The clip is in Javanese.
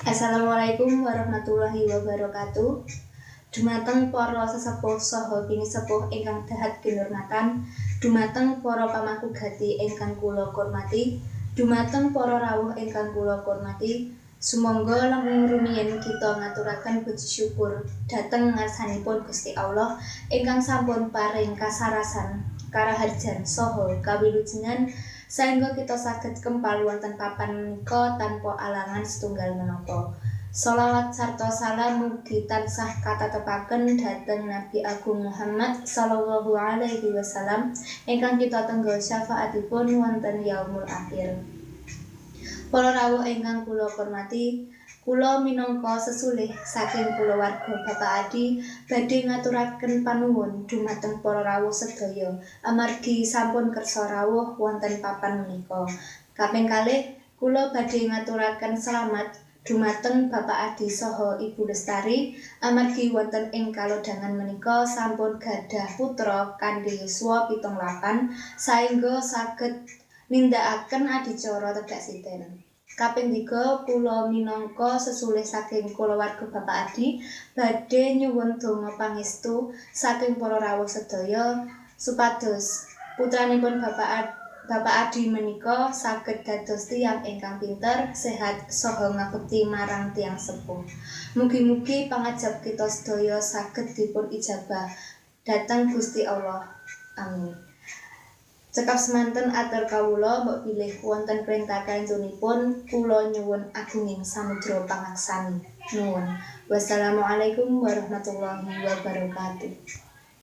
Assalamualaikum warahmatullahi wabarakatuh. Dumateng para sesepuh saha pinisepuh ingkang dahat kinurmatan, dumateng para pamangku gati ingkang kula hormati, dumateng para rawuh ingkang kula hormati, sumangga langkung rumiyin kita ngaturaken puji syukur dhateng ngarsanipun Gusti Allah ingkang sampun paring kasarasan, karaharjan saha kawilujengan saengga kita saged kempal wonten papan menika tanpa alangan setunggal menapa. Shalawat sarta salam mugi tansah katatepaken dhateng Nabi Agung Muhammad sallallahu alaihi wasallam ingkang kita tenggal syafaatipun wonten yaumul akhir. Para rawuh ingkang kula hormati, kula minangka sesulih saking kulawarga Bapak Adi badhe ngaturaken panuwun dumateng para rawuh sedaya amargi sampun kersa rawuh wonten papan menika. Kaping kalih kula badhe ngaturaken slamet dumateng Bapak Adi saha Ibu Lestari amargi wonten ing kalodhangan menika sampun gadhah putra kanthi yuswa 78 saengga saged nindakaken adicara tedhak siten. Kaping 3 kula minangka sesulih saking kulawarga Bapak Adi badhe nyuwun donga pangestu saking para rawuh sedaya supados putranipun Bapak Adi menika saged dados tiyang ingkang pinter, sehat saha ngabekti marang tiyang sepuh. Mugi-mugi pangajab kita sedaya saged dipun ijabah dhateng Gusti Allah. Amin. Cekap semanten atur kawula mbok pilih wonten perintah kanjengipun kula nyuwun agunging samudra pangaksani. Nuwun. Wassalamualaikum warahmatullahi wabarakatuh.